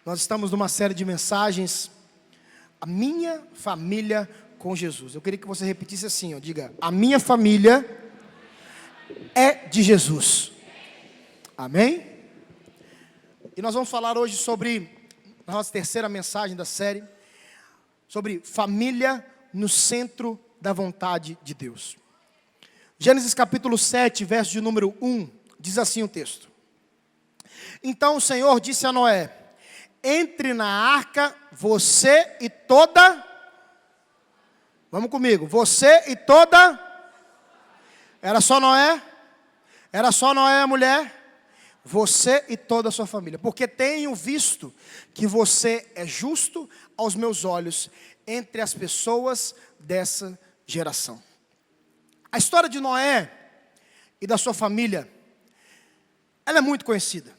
Nós estamos numa série de mensagens, a minha família com Jesus. Eu queria que você repetisse assim, ó, diga, a minha família é de Jesus. Amém? E nós vamos falar hoje sobre a nossa terceira mensagem da série, sobre família no centro da vontade de Deus. Gênesis capítulo 7, verso de número 1, diz assim o texto. Então o Senhor disse a Noé: entre na arca você e toda... Vamos comigo. Você e toda... Era só Noé? Era só Noé a mulher? Você e toda a sua família. Porque tenho visto que você é justo aos meus olhos entre as pessoas dessa geração. A história de Noé e da sua família, ela é muito conhecida.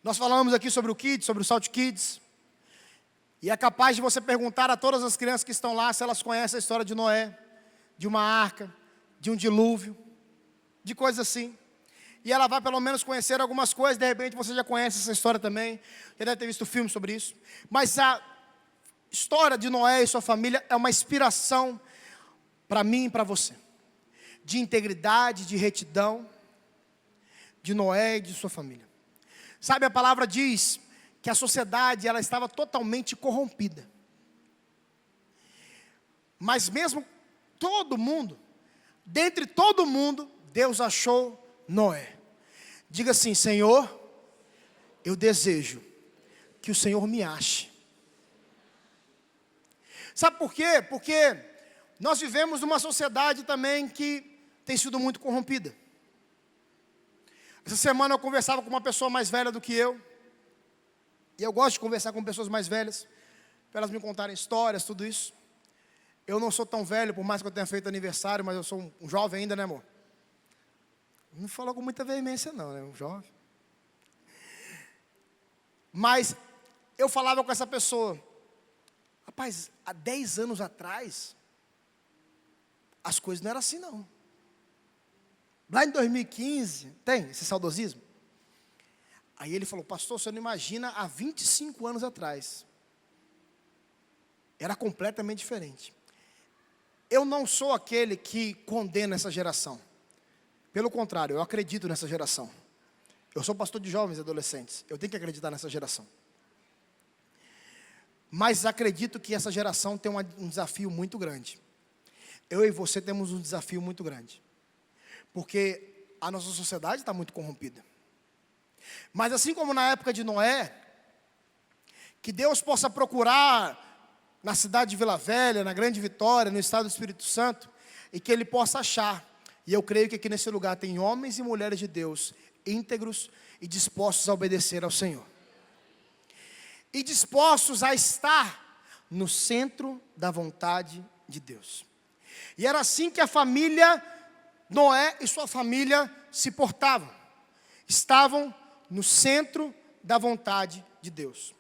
Nós falamos aqui sobre o Kids, sobre o Salt Kids. E é capaz de você perguntar a todas as crianças que estão lá se elas conhecem a história de Noé, de uma arca, de um dilúvio, de coisas assim. E ela vai pelo menos conhecer algumas coisas, de repente você já conhece essa história também, já deve ter visto filme sobre isso. Mas a história de Noé e sua família é uma inspiração para mim e para você. De integridade, de retidão, de Noé e de sua família. Sabe, a palavra diz que a sociedade ela estava totalmente corrompida. Mas mesmo todo mundo, dentre todo mundo, Deus achou Noé. Diga assim: Senhor, eu desejo que o Senhor me ache. Sabe por quê? Porque nós vivemos numa sociedade também que tem sido muito corrompida. Essa semana eu conversava com uma pessoa mais velha do que eu. E eu gosto de conversar com pessoas mais velhas, para elas me contarem histórias, tudo isso. Eu não sou tão velho, por mais que eu tenha feito aniversário, mas eu sou um jovem ainda, né, amor? Não falou com muita veemência não, né, um jovem. Mas eu falava com essa pessoa. Rapaz, há 10 anos atrás, as coisas não eram assim não. Lá em 2015, tem esse saudosismo? Aí ele falou: pastor, você não imagina, há 25 anos atrás, era completamente diferente. Eu não sou aquele que condena essa geração. Pelo contrário, eu acredito nessa geração. Eu sou pastor de jovens e adolescentes. Eu tenho que acreditar nessa geração. Mas acredito que essa geração tem um desafio muito grande. Eu e você temos um desafio muito grande. Porque a nossa sociedade está muito corrompida. Mas assim como na época de Noé, que Deus possa procurar na cidade de Vila Velha, na Grande Vitória, no estado do Espírito Santo, e que Ele possa achar. E eu creio que aqui nesse lugar tem homens e mulheres de Deus, íntegros e dispostos a obedecer ao Senhor. E dispostos a estar no centro da vontade de Deus. E era assim que a família Noé e sua família se portavam. Estavam no centro da vontade de Deus.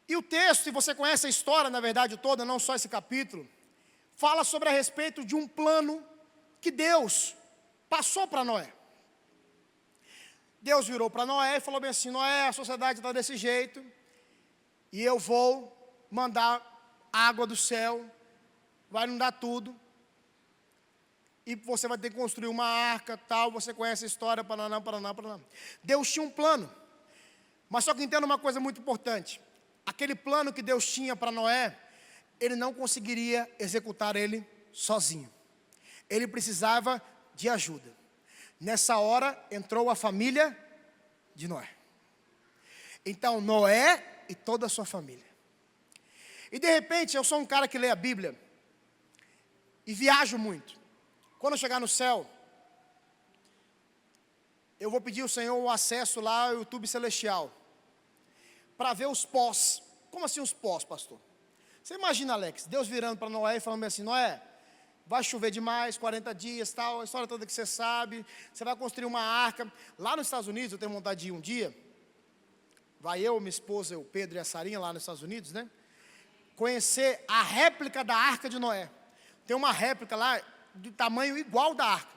E o texto, se você conhece a história, na verdade toda, não só esse capítulo, fala sobre a respeito de um plano que Deus passou para Noé. Deus virou para Noé e falou bem assim: Noé, a sociedade está desse jeito, e eu vou mandar água do céu, vai inundar tudo, e você vai ter que construir uma arca, tal, você conhece a história, paraná. Deus tinha um plano, mas só que entenda uma coisa muito importante. Aquele plano que Deus tinha para Noé, ele não conseguiria executar ele sozinho. Ele precisava de ajuda. Nessa hora, entrou a família de Noé. Então, Noé e toda a sua família. E de repente, eu sou um cara que lê a Bíblia e viajo muito. Quando eu chegar no céu, eu vou pedir ao Senhor o acesso lá ao YouTube Celestial, para ver os pós. Como assim os pós, pastor? Você imagina, Alex, Deus virando para Noé e falando assim: Noé, vai chover demais, 40 dias, tal, a história toda que você sabe, você vai construir uma arca. Lá nos Estados Unidos, eu tenho vontade de ir um dia, vai eu, minha esposa, o Pedro e a Sarinha lá nos Estados Unidos, né? Conhecer a réplica da arca de Noé. Tem uma réplica lá, de tamanho igual da arca.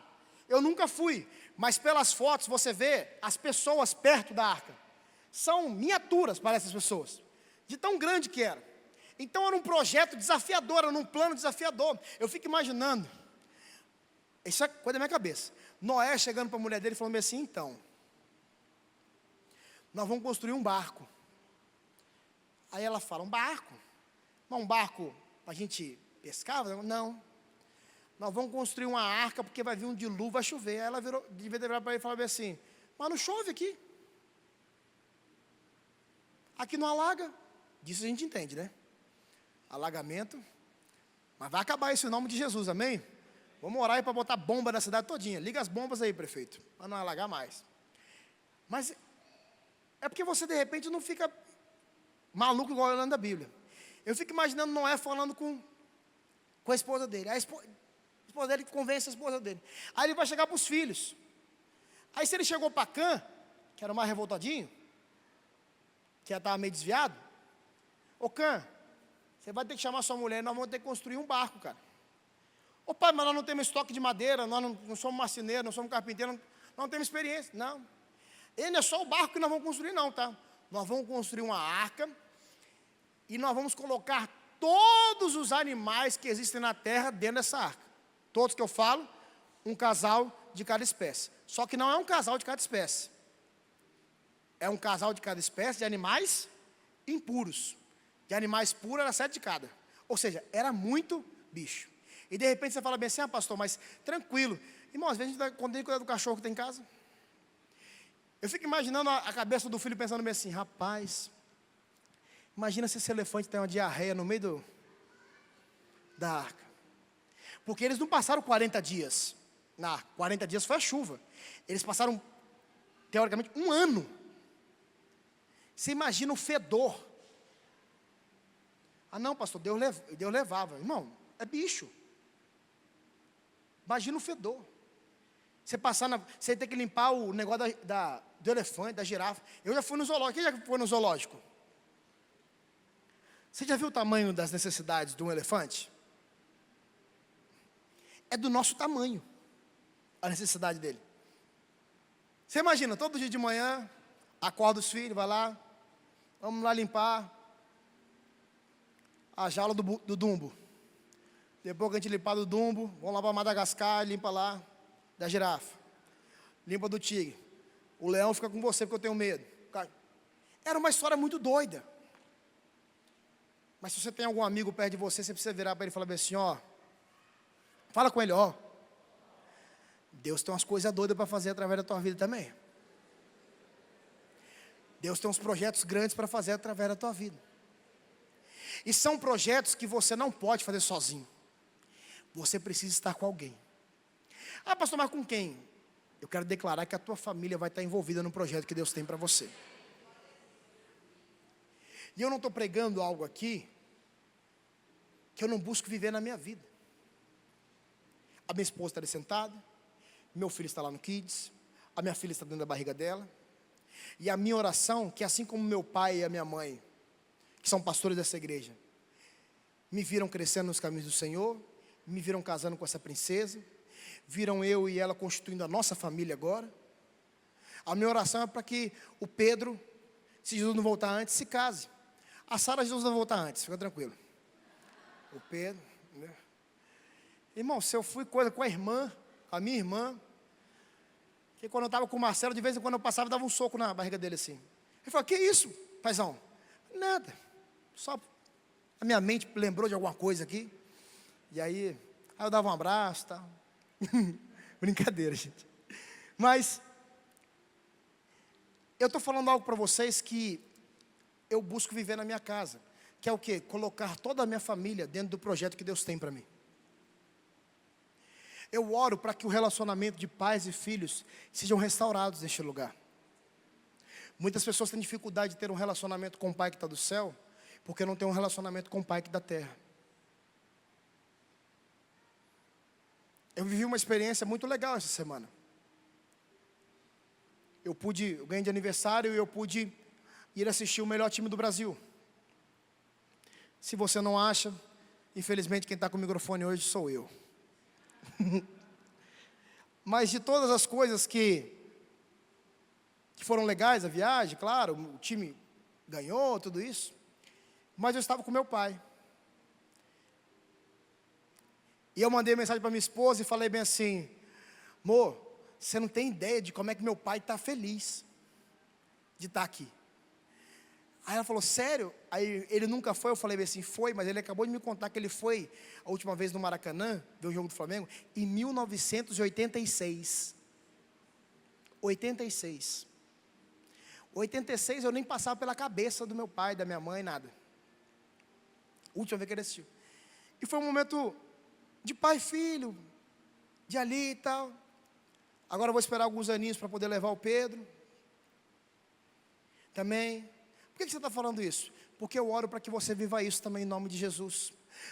Eu nunca fui, mas pelas fotos você vê as pessoas perto da arca. São miniaturas para essas pessoas, de tão grande que era. Então era um projeto desafiador, era um plano desafiador. Eu fico imaginando, isso é coisa da minha cabeça, Noé chegando para a mulher dele e falando assim: então, nós vamos construir um barco. Aí ela fala: um barco? Mas um barco para a gente pescar? Não. Nós vamos construir uma arca porque vai vir um dilúvio, vai chover. Aí ela devia virar para ele e falar assim: mas não chove aqui. Aqui não alaga. Disso a gente entende, né? Alagamento. Mas vai acabar isso em nome de Jesus, amém? Vamos orar aí para botar bomba na cidade todinha. Liga as bombas aí, prefeito, para não alagar mais. Mas é porque você de repente não fica maluco igual olhando a Bíblia. Eu fico imaginando Noé falando com a esposa dele. A esposa dele convence a esposa dele. Aí ele vai chegar para os filhos. Aí se ele chegou para Cã, que era mais revoltadinho, que já estava meio desviado: ô Cã, você vai ter que chamar sua mulher, nós vamos ter que construir um barco, cara. Ô pai, mas nós não temos estoque de madeira, nós não somos marceneiros, não somos carpinteiros, nós não temos experiência. Não. Ele não é só o barco que nós vamos construir, não, tá? Nós vamos construir uma arca e nós vamos colocar todos os animais que existem na terra dentro dessa arca. Todos que eu falo, um casal de cada espécie. Só que não é um casal de cada espécie. É um casal de cada espécie de animais impuros. De animais puros era 7 de cada. Ou seja, era muito bicho. E de repente você fala bem assim: ah, pastor, mas tranquilo. Irmão, às vezes a gente tem que cuidar do cachorro que tem em casa. Eu fico imaginando a cabeça do filho pensando bem assim: rapaz, imagina se esse elefante tem uma diarreia no meio da arca. Porque eles não passaram 40 dias na arca. 40 dias foi a chuva. Eles passaram, teoricamente, 1 ano. Você imagina o fedor. Ah não, pastor, Deus levava. Irmão, é bicho. Imagina o fedor. Você tem que limpar o negócio do elefante, da girafa. Eu já fui no zoológico. Quem já foi no zoológico? Você já viu o tamanho das necessidades de um elefante? É do nosso tamanho a necessidade dele. Você imagina, todo dia de manhã, acorda os filhos, vai lá, vamos lá limpar a jaula do Dumbo. Depois que a gente limpar do Dumbo, vamos lá para Madagascar, limpa lá da girafa. Limpa do tigre. O leão fica com você porque eu tenho medo. Era uma história muito doida. Mas se você tem algum amigo perto de você, você precisa virar para ele e falar assim: ó, fala com ele, ó, Deus tem umas coisas doidas para fazer através da tua vida também. Deus tem uns projetos grandes para fazer através da tua vida. E são projetos que você não pode fazer sozinho. Você precisa estar com alguém. Ah, pastor, mas com quem? Eu quero declarar que a tua família vai estar envolvida no projeto que Deus tem para você. E eu não estou pregando algo aqui que eu não busco viver na minha vida. A minha esposa está ali sentada, meu filho está lá no Kids, a minha filha está dentro da barriga dela. E a minha oração, que assim como meu pai e a minha mãe, que são pastores dessa igreja, me viram crescendo nos caminhos do Senhor, me viram casando com essa princesa, viram eu e ela constituindo a nossa família agora. A minha oração é para que o Pedro, se Jesus não voltar antes, se case. A Sara, Jesus não voltar antes, fica tranquilo. O Pedro, né? Irmão, se eu fui coisa com a minha irmã, que quando eu estava com o Marcelo, de vez em quando eu passava, dava um soco na barriga dele assim. Ele falou: que isso, paizão? Nada, só a minha mente lembrou de alguma coisa aqui. E aí eu dava um abraço e tal. Brincadeira, gente. Mas eu estou falando algo para vocês que eu busco viver na minha casa, que é o quê? Colocar toda a minha família dentro do projeto que Deus tem para mim. Eu oro para que o relacionamento de pais e filhos sejam restaurados neste lugar. Muitas pessoas têm dificuldade de ter um relacionamento com o pai que está do céu, porque não tem um relacionamento com o pai que da terra. Eu vivi uma experiência muito legal essa semana. Eu ganhei de aniversário e eu pude ir assistir o melhor time do Brasil. Se você não acha, infelizmente quem está com o microfone hoje sou eu. Mas de todas as coisas que que foram legais a viagem, claro, o time ganhou, tudo isso. Mas eu estava com meu pai. E eu mandei mensagem para minha esposa e falei bem assim: amor, você não tem ideia de como é que meu pai está feliz de estar aqui. Aí ela falou, sério? Aí ele nunca foi, eu falei bem assim, foi, mas ele acabou de me contar que ele foi a última vez no Maracanã, ver o jogo do Flamengo, em 1986. 86 eu nem passava pela cabeça do meu pai, da minha mãe, nada. Última vez que ele assistiu. E foi um momento de pai e filho, de ali e tal. Agora eu vou esperar alguns aninhos para poder levar o Pedro. Também. Por que você está falando isso? Porque eu oro para que você viva isso também em nome de Jesus.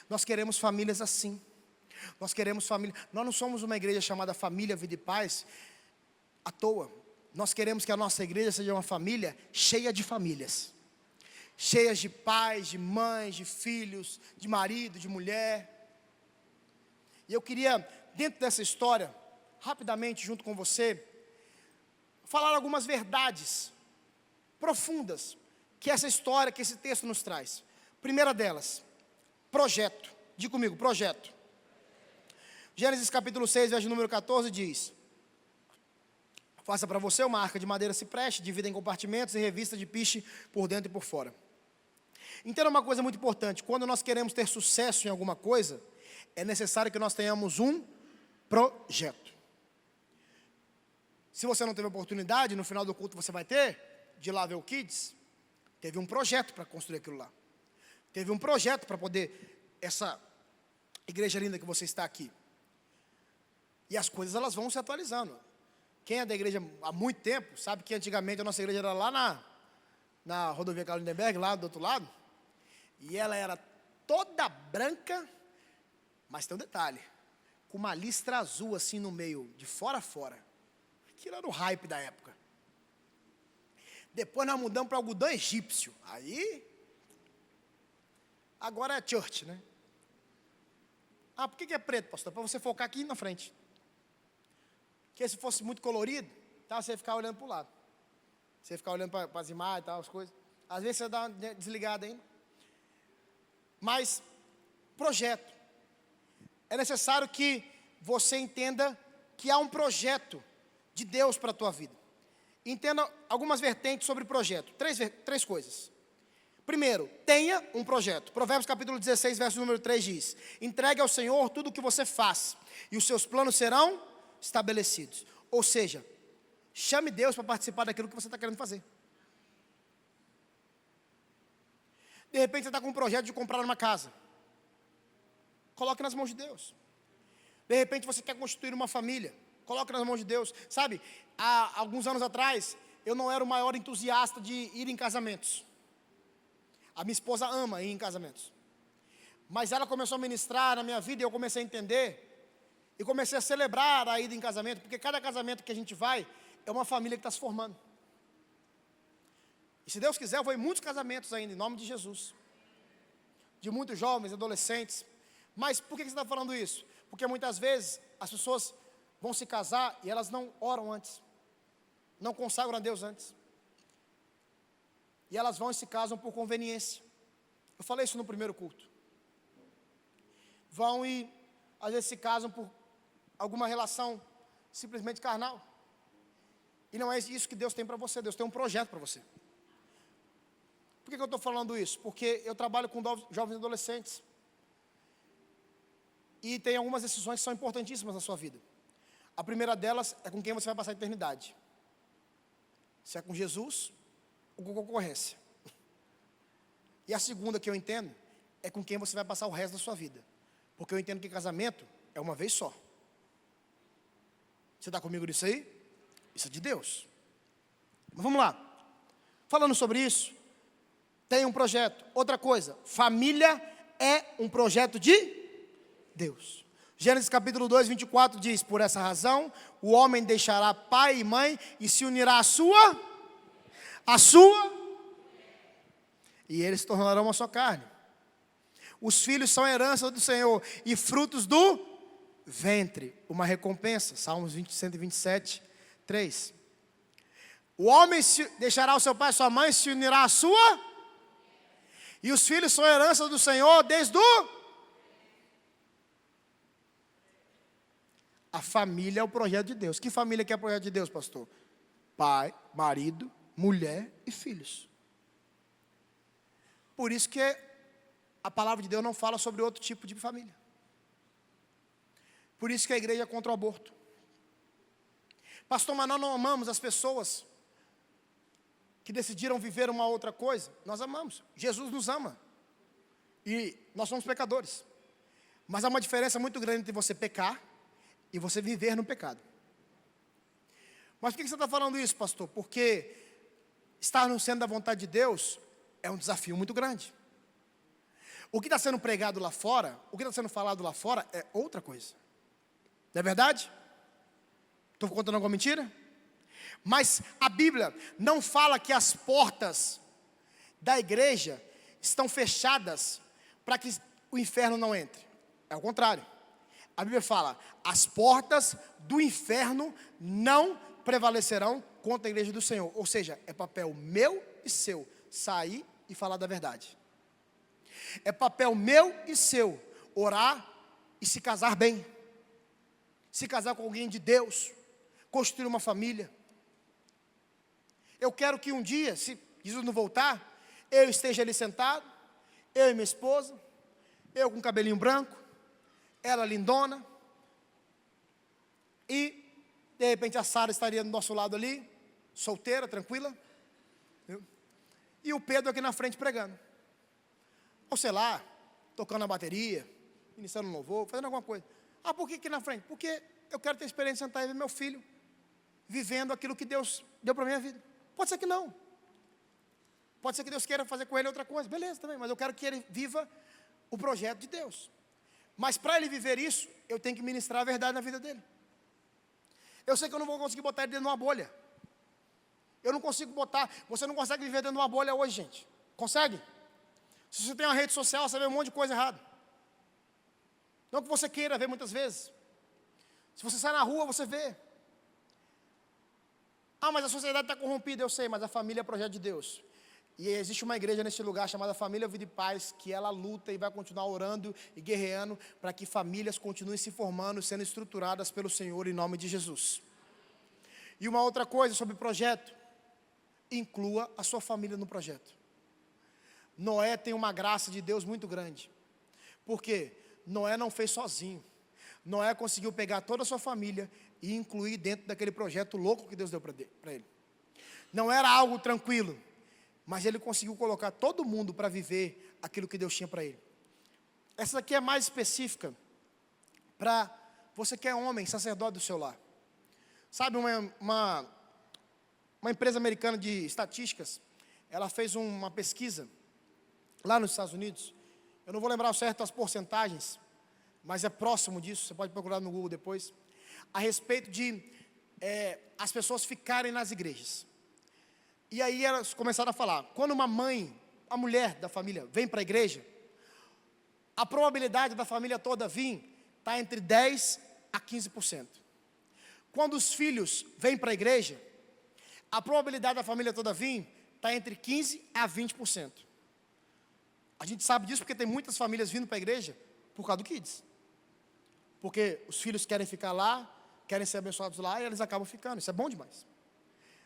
Nós queremos famílias assim. Nós queremos família. Nós não somos uma igreja chamada Família, Vida e Paz à toa. Nós queremos que a nossa igreja seja uma família cheia de famílias. Cheias de pais, de mães, de filhos, de marido, de mulher. E eu queria, dentro dessa história, rapidamente, junto com você, falar algumas verdades profundas que essa história, que esse texto nos traz. Primeira delas, projeto. Diga comigo, projeto. Gênesis capítulo 6, verso número 14 diz: faça para você uma arca de madeira cipreste, divida em compartimentos e revista de piche por dentro e por fora. Entenda uma coisa muito importante: quando nós queremos ter sucesso em alguma coisa, é necessário que nós tenhamos um projeto. Se você não teve oportunidade, no final do culto você vai ter, de lá ver o Kids, teve um projeto para construir aquilo lá. Teve um projeto para poder, essa igreja linda que você está aqui. E as coisas elas vão se atualizando. Quem é da igreja há muito tempo, sabe que antigamente a nossa igreja era lá na rodovia Carlos Lindenberg, lá do outro lado. E ela era toda branca, mas tem um detalhe, com uma listra azul assim no meio, de fora a fora. Aquilo era o hype da época. Depois nós mudamos para algodão egípcio. Aí, agora é church, né? Ah, por que é preto, pastor? Para você focar aqui na frente. Porque se fosse muito colorido, tá, você ia ficar olhando para o lado. Você ia ficar olhando para as imagens e tal, as coisas. Às vezes você dá uma desligada ainda. Mas, projeto. É necessário que você entenda que há um projeto de Deus para a tua vida. Entenda algumas vertentes sobre projeto. Três coisas. Primeiro, tenha um projeto. Provérbios capítulo 16, verso número 3 diz: entregue ao Senhor tudo o que você faz, e os seus planos serão estabelecidos. Ou seja, chame Deus para participar daquilo que você está querendo fazer. De repente você está com um projeto de comprar uma casa. Coloque nas mãos de Deus. De repente você quer constituir uma família. Coloque nas mãos de Deus. Sabe, há alguns anos atrás, eu não era o maior entusiasta de ir em casamentos. A minha esposa ama ir em casamentos. Mas ela começou a ministrar na minha vida e eu comecei a entender. E comecei a celebrar a ida em casamento, porque cada casamento que a gente vai, é uma família que está se formando. E se Deus quiser, eu vou em muitos casamentos ainda, em nome de Jesus. De muitos jovens, adolescentes. Mas por que você está falando isso? Porque muitas vezes as pessoas vão se casar e elas não oram antes. Não consagram a Deus antes. E elas vão e se casam por conveniência. Eu falei isso no primeiro culto. Vão e às vezes se casam por alguma relação simplesmente carnal. E não é isso que Deus tem para você. Deus tem um projeto para você. Por que eu estou falando isso? Porque eu trabalho com jovens adolescentes. E tem algumas decisões que são importantíssimas na sua vida. A primeira delas é com quem você vai passar a eternidade. Se é com Jesus ou com concorrência. E a segunda que eu entendo é com quem você vai passar o resto da sua vida. Porque eu entendo que casamento é uma vez só. Você está comigo nisso aí? Isso é de Deus. Mas vamos lá. Falando sobre isso, tem um projeto. Outra coisa, família é um projeto de Deus. Gênesis capítulo 2, 24 diz: por essa razão, o homem deixará pai e mãe e se unirá à sua, e eles se tornarão uma só carne. Os filhos são herança do Senhor e frutos do ventre, uma recompensa. Salmos 127, 3. O homem deixará o seu pai e sua mãe, se unirá à sua. E os filhos são herança do Senhor desde o... A família é o projeto de Deus. Que família que é o projeto de Deus, pastor? Pai, marido, mulher e filhos. Por isso que a palavra de Deus não fala sobre outro tipo de família. Por isso que a igreja é contra o aborto. Pastor, mas nós não amamos as pessoas que decidiram viver uma outra coisa. Nós amamos. Jesus nos ama. E nós somos pecadores. Mas há uma diferença muito grande entre você pecar e você viver no pecado. Mas por que você está falando isso, pastor? Porque estar no centro da vontade de Deus é um desafio muito grande. O que está sendo pregado lá fora, o que está sendo falado lá fora é outra coisa. Não é verdade? Estou contando alguma mentira? Mas a Bíblia não fala que as portas da igreja estão fechadas para que o inferno não entre. É o contrário. A Bíblia fala, as portas do inferno não prevalecerão contra a igreja do Senhor. Ou seja, é papel meu e seu sair e falar da verdade. É papel meu e seu orar e se casar bem. Se casar com alguém de Deus. Construir uma família. Eu quero que um dia, se Jesus não voltar, eu esteja ali sentado, eu e minha esposa, eu com cabelinho branco, ela lindona, e de repente a Sara estaria do nosso lado ali, solteira, tranquila, viu? E o Pedro aqui na frente pregando. Ou sei lá, tocando a bateria, iniciando um louvor, fazendo alguma coisa. Ah, por que aqui na frente? Porque eu quero ter a experiência de sentar e ver meu filho vivendo aquilo que Deus deu para a minha vida. Pode ser que não. Pode ser que Deus queira fazer com ele outra coisa. Beleza também, mas eu quero que ele viva o projeto de Deus. Mas para ele viver isso, eu tenho que ministrar a verdade na vida dele. Eu sei que eu não vou conseguir botar ele dentro de uma bolha. Eu não consigo botar. Você não consegue viver dentro de uma bolha hoje, gente. Consegue? Se você tem uma rede social, você vê um monte de coisa errada. Não que você queira ver muitas vezes. Se você sai na rua, você vê. Ah, mas a sociedade está corrompida, eu sei, mas a família é projeto de Deus. E existe uma igreja neste lugar chamada Família Vida e Paz, que ela luta e vai continuar orando e guerreando para que famílias continuem se formando, sendo estruturadas pelo Senhor em nome de Jesus. E uma outra coisa sobre o projeto, inclua a sua família no projeto. Noé tem uma graça de Deus muito grande. Por quê? Noé não fez sozinho. Noé conseguiu pegar toda a sua família e incluir dentro daquele projeto louco que Deus deu para ele. Não era algo tranquilo, mas ele conseguiu colocar todo mundo para viver aquilo que Deus tinha para ele. Essa daqui é mais específica para você que é homem, sacerdote do seu lar. Sabe, uma empresa americana de estatísticas, ela fez uma pesquisa lá nos Estados Unidos. Eu não vou lembrar certo as porcentagens, mas é próximo disso, você pode procurar no Google depois, a respeito de as pessoas ficarem nas igrejas. E aí elas começaram a falar, quando uma mãe, a mulher da família, vem para a igreja, a probabilidade da família toda vir está entre 10% a 15%. Quando os filhos vêm para a igreja, a probabilidade da família toda vir está entre 15% a 20%. A gente sabe disso porque tem muitas famílias vindo para a igreja por causa do Kids. Porque os filhos querem ficar lá, querem ser abençoados lá, e eles acabam ficando. Isso é bom demais.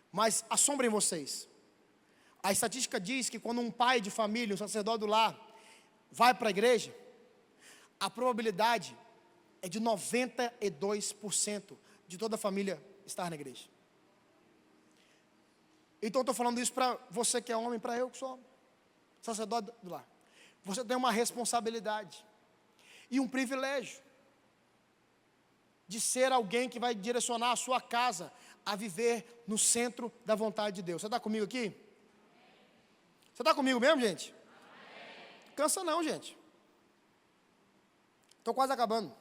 Mas assombrem vocês. A estatística diz que quando um pai de família, um sacerdote do lar, vai para a igreja, a probabilidade é de 92% de toda a família estar na igreja. Então eu estou falando isso para você que é homem, para eu que sou sacerdote do lar. Você tem uma responsabilidade e um privilégio de ser alguém que vai direcionar a sua casa a viver no centro da vontade de Deus. Você está comigo aqui? Você está comigo mesmo, gente? Cansa não, gente. Estou quase acabando.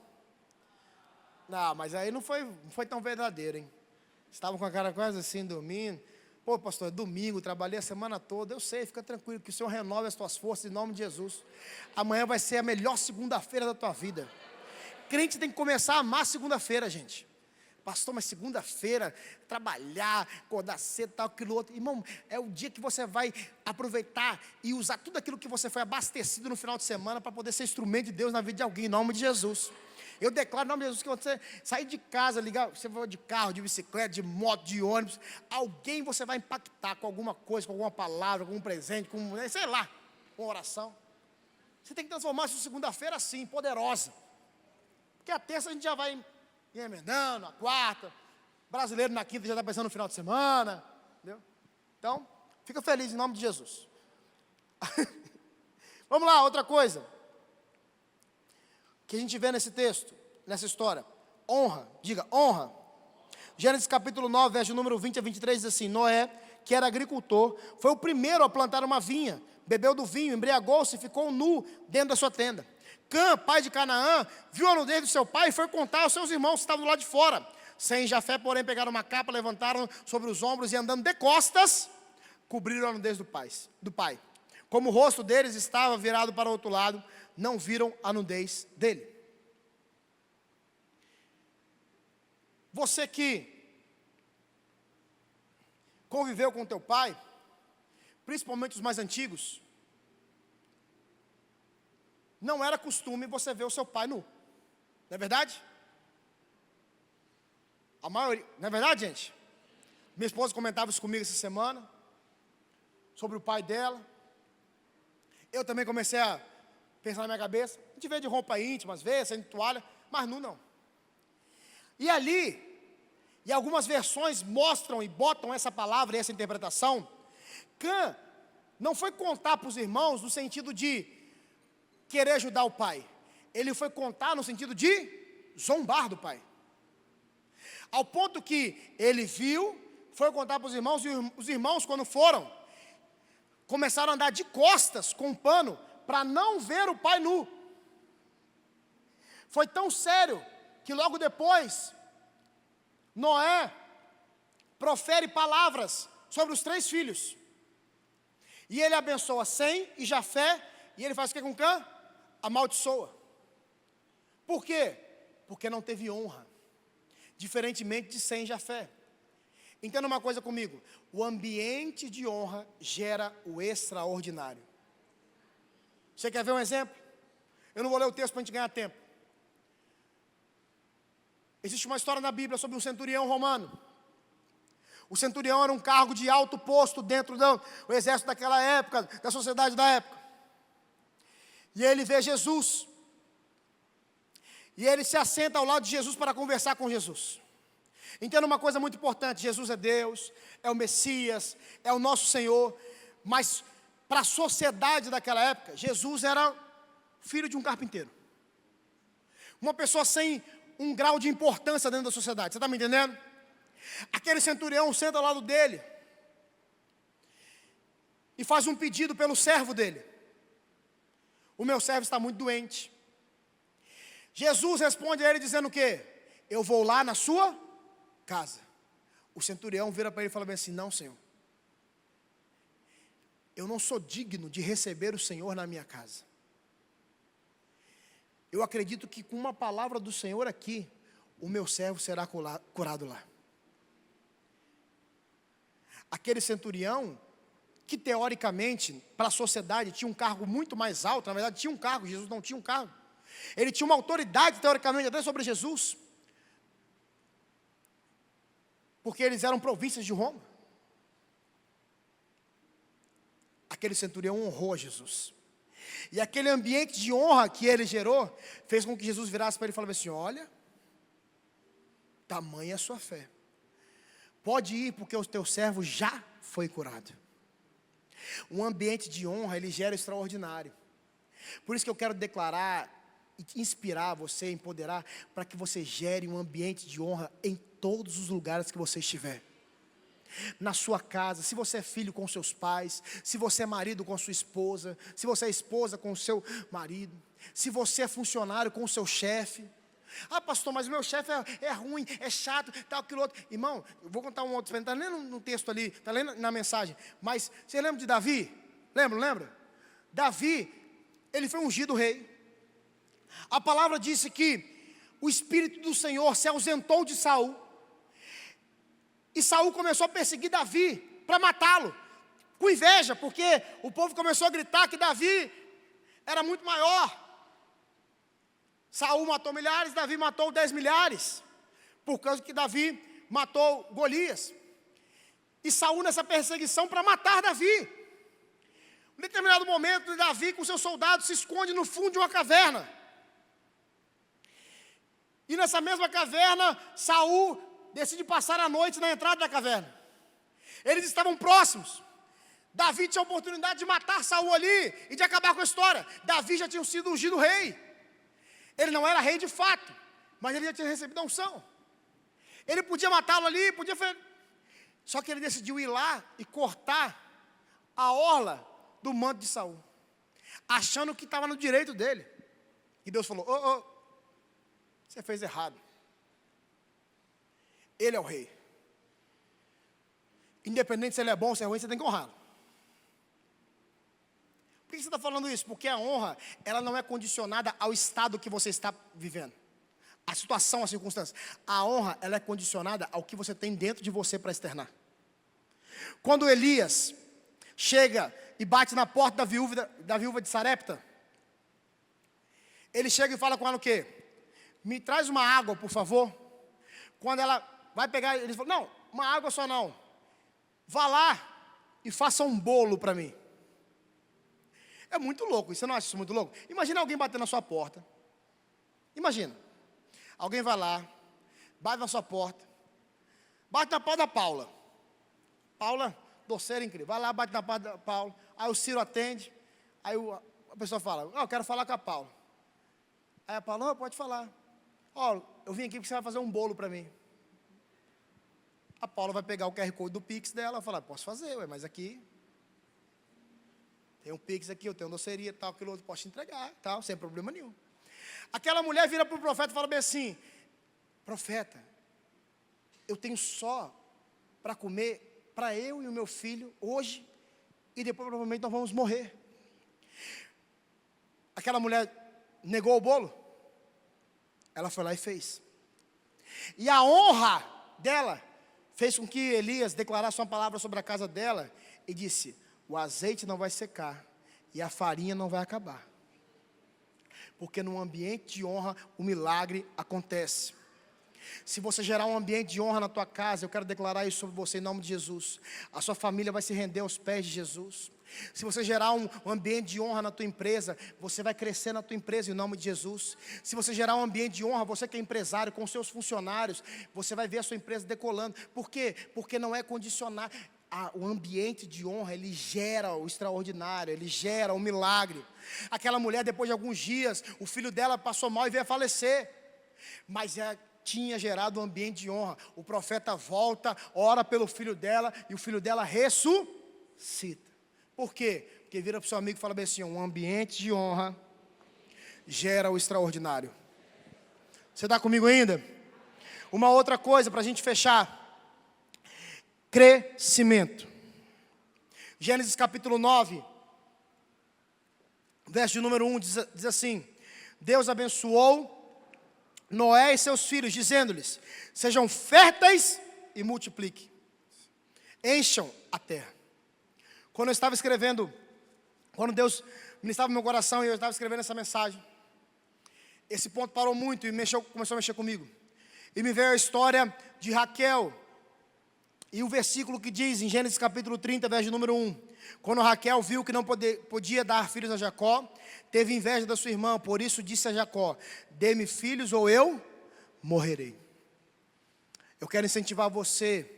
Não, mas aí não foi tão verdadeiro, hein? Estavam com a cara quase assim, dormindo. Pô, pastor, é domingo, trabalhei a semana toda. Eu sei, fica tranquilo, que o Senhor renove as tuas forças em nome de Jesus. Amanhã vai ser a melhor segunda-feira da tua vida. Crente tem que começar a amar segunda-feira, gente. Pastor, mas segunda-feira, trabalhar, acordar cedo, tal, aquilo outro. Irmão, é o dia que você vai aproveitar e usar tudo aquilo que você foi abastecido no final de semana para poder ser instrumento de Deus na vida de alguém, em nome de Jesus. Eu declaro em nome de Jesus que você sair de casa, ligar, você vai de carro, de bicicleta, de moto, de ônibus, alguém você vai impactar com alguma coisa, com alguma palavra, com um presente, com, sei lá, com oração. Você tem que transformar sua segunda-feira assim, poderosa. Porque a terça a gente já vai emendando, a quarta, brasileiro na quinta já está pensando no final de semana, entendeu? Então, fica feliz em nome de Jesus. Vamos lá, outra coisa que a gente vê nesse texto, nessa história, honra, diga, honra. Gênesis capítulo 9, verso número 20 a 23 diz assim: Noé, que era agricultor, foi o primeiro a plantar uma vinha, bebeu do vinho, embriagou-se e ficou nu dentro da sua tenda. Cã, pai de Canaã, viu a nudez do seu pai e foi contar aos seus irmãos que estavam do lado de fora. Sem e Jafé, porém, pegaram uma capa, levantaram sobre os ombros e andando de costas, cobriram a nudez do pai. Como o rosto deles estava virado para o outro lado, não viram a nudez dele. Você que conviveu com teu pai, principalmente os mais antigos, não era costume você ver o seu pai nu. Não é verdade? A maioria, não é verdade, gente? Minha esposa comentava isso comigo essa semana, sobre o pai dela. Eu também comecei a pensar na minha cabeça. A gente vê de roupa íntima, às vezes, sem toalha, mas nu não. E ali, e algumas versões mostram e botam essa palavra e essa interpretação. Cã não foi contar para os irmãos no sentido de querer ajudar o pai. Ele foi contar no sentido de zombar do pai. Ao ponto que ele viu, foi contar para os irmãos, e os irmãos, quando foram, começaram a andar de costas com um pano para não ver o pai nu. Foi tão sério que logo depois, Noé profere palavras sobre os 3 filhos. E ele abençoa Sem e Jafé, e ele faz o que com Cã? Amaldiçoa. Por quê? Porque não teve honra, diferentemente de Sem e Jafé. Entenda uma coisa comigo: o ambiente de honra gera o extraordinário. Você quer ver um exemplo? Eu não vou ler o texto para a gente ganhar tempo. Existe uma história na Bíblia sobre um centurião romano. O centurião era um cargo de alto posto dentro do exército daquela época, da sociedade da época. E ele vê Jesus. E ele se assenta ao lado de Jesus para conversar com Jesus. Entenda uma coisa muito importante: Jesus é Deus, é o Messias, é o nosso Senhor. Mas para a sociedade daquela época, Jesus era filho de um carpinteiro. Uma pessoa sem um grau de importância dentro da sociedade. Você está me entendendo? Aquele centurião senta ao lado dele e faz um pedido pelo servo dele. O meu servo está muito doente. Jesus responde a ele dizendo o quê? Eu vou lá na sua casa. O centurião vira para ele e fala bem assim: não, Senhor, eu não sou digno de receber o Senhor na minha casa. Eu acredito que com uma palavra do Senhor aqui, o meu servo será curado lá. Aquele centurião, que teoricamente, para a sociedade, tinha um cargo muito mais alto, na verdade tinha um cargo, Jesus não tinha um cargo. Ele tinha uma autoridade, teoricamente, até sobre Jesus. Porque eles eram províncias de Roma. Aquele centurião honrou a Jesus. E aquele ambiente de honra que ele gerou, fez com que Jesus virasse para ele e falasse assim: olha, tamanha a sua fé. Pode ir, porque o teu servo já foi curado. Um ambiente de honra, ele gera extraordinário. Por isso que eu quero declarar e inspirar você, empoderar, para que você gere um ambiente de honra em todos os lugares que você estiver. Na sua casa, se você é filho com seus pais, se você é marido com sua esposa, se você é esposa com o seu marido, se você é funcionário com o seu chefe. Ah, pastor, mas o meu chefe é ruim, é chato, tal, aquilo outro. Irmão, eu vou contar um outro, está lendo no texto ali, está lendo na mensagem. Mas você lembra de Davi? Lembra? Davi, ele foi ungido rei. A palavra disse que o Espírito do Senhor se ausentou de Saul. E Saul começou a perseguir Davi para matá-lo, com inveja, porque o povo começou a gritar que Davi era muito maior. Saul matou milhares, Davi matou 10 milhares, por causa que Davi matou Golias. E Saul nessa perseguição para matar Davi. Em determinado momento, Davi com seus soldados se esconde no fundo de uma caverna. E nessa mesma caverna, Saul decide passar a noite na entrada da caverna. Eles estavam próximos. Davi tinha a oportunidade de matar Saul ali e de acabar com a história. Davi já tinha sido ungido rei. Ele não era rei de fato, mas ele já tinha recebido a unção. Ele podia matá-lo ali, podia fazer. Só que ele decidiu ir lá e cortar a orla do manto de Saul, achando que estava no direito dele. E Deus falou: você fez errado. Ele é o rei. Independente se ele é bom ou se é ruim, você tem que honrá-lo. Por que você está falando isso? Porque a honra, ela não é condicionada ao estado que você está vivendo, a situação, a circunstância. A honra, ela é condicionada ao que você tem dentro de você para externar. Quando Elias chega e bate na porta da viúva de Sarepta, ele chega e fala com ela o quê? Me traz uma água, por favor. Quando ela vai pegar, ele fala: não, uma água só não. Vá lá e faça um bolo para mim. É muito louco, você não acha isso muito louco? Imagina alguém bater na sua porta. Imagina. Alguém vai lá, bate na sua porta, bate na porta da Paula. Paula, doceira incrível. Vai lá, bate na porta da Paula. Aí o Ciro atende. Aí a pessoa fala: eu quero falar com a Paula. Aí a Paula: pode falar. Eu vim aqui porque você vai fazer um bolo para mim. A Paula vai pegar o QR Code do Pix dela e falar: posso fazer, mas aqui tem um Pix aqui, eu tenho doceria, tal, aquilo outro, posso te entregar, tal, sem problema nenhum. Aquela mulher vira para o profeta e fala bem assim: profeta, eu tenho só para comer para eu e o meu filho hoje, e depois provavelmente nós vamos morrer. Aquela mulher negou o bolo, ela foi lá e fez. E a honra dela fez com que Elias declarasse uma palavra sobre a casa dela e disse: o azeite não vai secar e a farinha não vai acabar. Porque num ambiente de honra, o milagre acontece. Se você gerar um ambiente de honra na tua casa, eu quero declarar isso sobre você em nome de Jesus. A sua família vai se render aos pés de Jesus. Se você gerar um ambiente de honra na tua empresa, você vai crescer na tua empresa em nome de Jesus. Se você gerar um ambiente de honra, você que é empresário, com seus funcionários, você vai ver a sua empresa decolando. Por quê? Porque não é condicionar. O ambiente de honra, ele gera o extraordinário, ele gera o milagre. Aquela mulher, depois de alguns dias, o filho dela passou mal e veio a falecer. Mas tinha gerado um ambiente de honra. O profeta volta, ora pelo filho dela, e o filho dela ressuscita. Por quê? Porque vira para o seu amigo e fala bem assim: um ambiente de honra gera o extraordinário. Você está comigo ainda? Uma outra coisa para a gente fechar: crescimento. Gênesis capítulo 9, verso de número 1, diz assim: Deus abençoou Noé e seus filhos, dizendo-lhes: sejam férteis e multipliquem, encham a terra. Quando eu estava escrevendo, quando Deus ministrava no meu coração e eu estava escrevendo essa mensagem, esse ponto parou muito e começou a mexer comigo. E me veio a história de Raquel, e o versículo que diz em Gênesis capítulo 30, verso de número 1: quando Raquel viu que não podia dar filhos a Jacó, teve inveja da sua irmã, por isso disse a Jacó: dê-me filhos ou eu morrerei. Eu quero incentivar você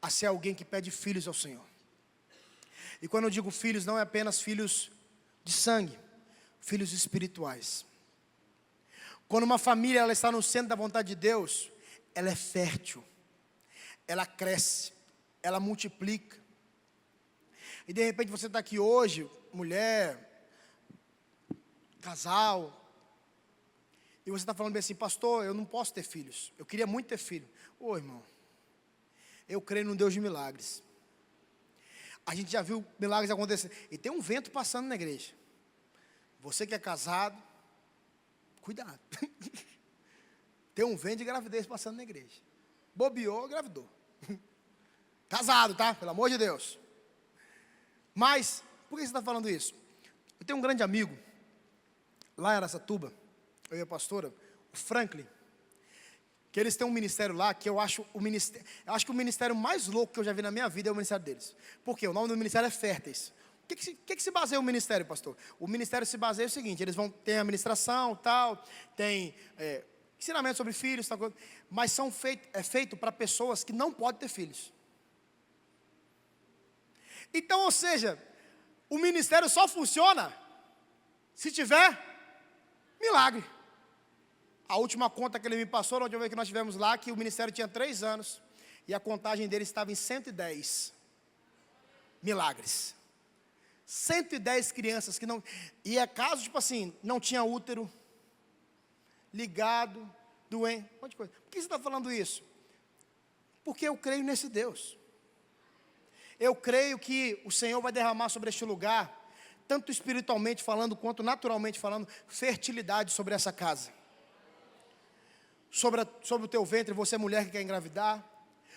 a ser alguém que pede filhos ao Senhor. E quando eu digo filhos, não é apenas filhos de sangue, filhos espirituais. Quando uma família ela está no centro da vontade de Deus, ela é fértil, ela cresce, ela multiplica. E de repente você está aqui hoje, mulher, casal, e você está falando bem assim: pastor, eu não posso ter filhos, eu queria muito ter filho. Ô irmão, eu creio num Deus de milagres. A gente já viu milagres acontecer. E tem um vento passando na igreja. Você que é casado, cuidado. Tem um vento de gravidez passando na igreja. Bobeou, engravidou. Casado, tá? Pelo amor de Deus. Mas, por que você está falando isso? Eu tenho um grande amigo, lá em Araçatuba, eu e a pastora, o Franklin, que eles têm um ministério lá, que eu acho que o ministério mais louco que eu já vi na minha vida é o ministério deles. Por quê? O nome do ministério é Férteis. O que se baseia o ministério, pastor? O ministério se baseia no seguinte: eles vão ter administração, tal, tem ensinamento sobre filhos, tal, mas é feito para pessoas que não podem ter filhos. Então, ou seja, o ministério só funciona se tiver milagre. A última conta que ele me passou, na última vez que nós tivemos lá, que o ministério tinha 3 anos, e a contagem dele estava em 110 milagres. 110 crianças que não... E é caso, tipo assim, não tinha útero, ligado, doente, um monte de coisa. Por que você está falando isso? Porque eu creio nesse Deus. Eu creio que o Senhor vai derramar sobre este lugar, tanto espiritualmente falando, quanto naturalmente falando, fertilidade sobre essa casa. Sobre o teu ventre, você mulher que quer engravidar,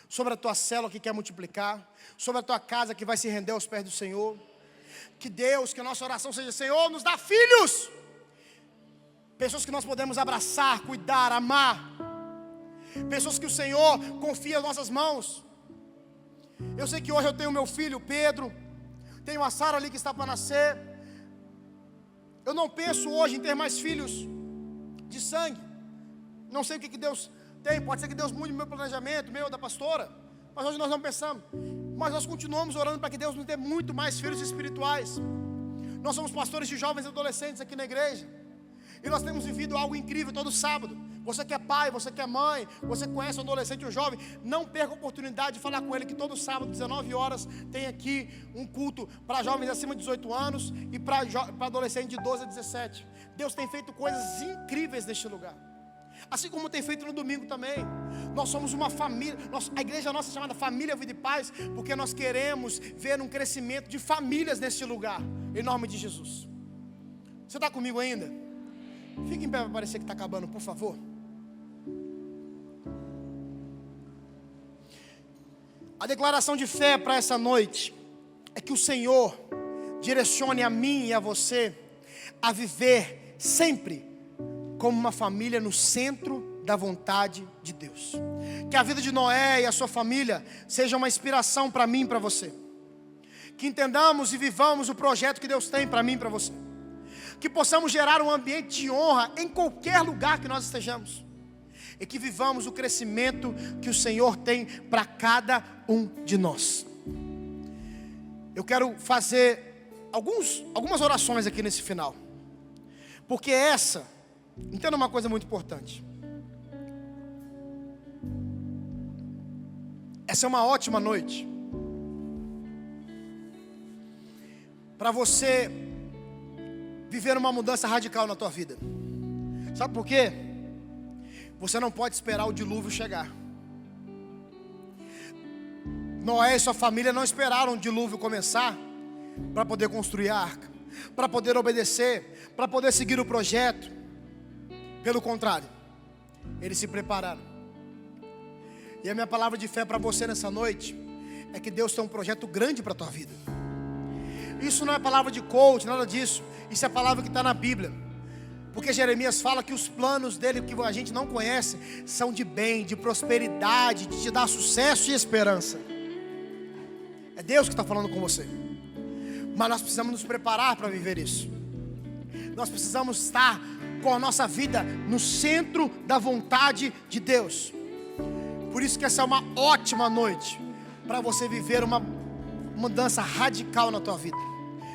sobre a tua célula que quer multiplicar, sobre a tua casa que vai se render aos pés do Senhor. Que a nossa oração seja: Senhor, nos dá filhos, pessoas que nós podemos abraçar, cuidar, amar, pessoas que o Senhor confia nas nossas mãos. Eu sei que hoje eu tenho meu filho Pedro, tenho a Sara ali que está para nascer. Eu não penso hoje em ter mais filhos de sangue. Não sei o que Deus tem, pode ser que Deus mude o meu planejamento, meu, da pastora, mas hoje nós não pensamos. Mas nós continuamos orando para que Deus nos dê muito mais filhos espirituais. Nós somos pastores de jovens e adolescentes aqui na igreja, e nós temos vivido algo incrível todo sábado. Você que é pai, você que é mãe, você conhece um adolescente ou um jovem, não perca a oportunidade de falar com ele que todo sábado, 19 horas, tem aqui um culto para jovens acima de 18 anos e para adolescentes de 12 a 17. Deus tem feito coisas incríveis neste lugar, assim como tem feito no domingo também. Nós somos uma família, a igreja nossa é chamada Família Vida e Paz, porque nós queremos ver um crescimento de famílias neste lugar, em nome de Jesus. Você está comigo ainda? Fique em pé para parecer que está acabando, por favor. A declaração de fé para essa noite é que o Senhor direcione a mim e a você a viver sempre como uma família no centro da vontade de Deus. Que a vida de Noé e a sua família seja uma inspiração para mim e para você. Que entendamos e vivamos o projeto que Deus tem para mim e para você. Que possamos gerar um ambiente de honra em qualquer lugar que nós estejamos. E que vivamos o crescimento que o Senhor tem para cada um de nós. Eu quero fazer algumas orações aqui nesse final. Porque entenda uma coisa muito importante. Essa é uma ótima noite para você viver uma mudança radical na tua vida. Sabe por quê? Você não pode esperar o dilúvio chegar. Noé e sua família não esperaram o dilúvio começar para poder construir a arca, para poder obedecer, para poder seguir o projeto. Pelo contrário, eles se prepararam. E a minha palavra de fé para você nessa noite é que Deus tem um projeto grande para a tua vida. Isso não é palavra de coach, nada disso. Isso é palavra que está na Bíblia. Porque Jeremias fala que os planos dele, que a gente não conhece, são de bem, de prosperidade, de te dar sucesso e esperança. É Deus que está falando com você. Mas nós precisamos nos preparar para viver isso. Nós precisamos estar com a nossa vida no centro da vontade de Deus. Por isso que essa é uma ótima noite para você viver uma mudança radical na tua vida.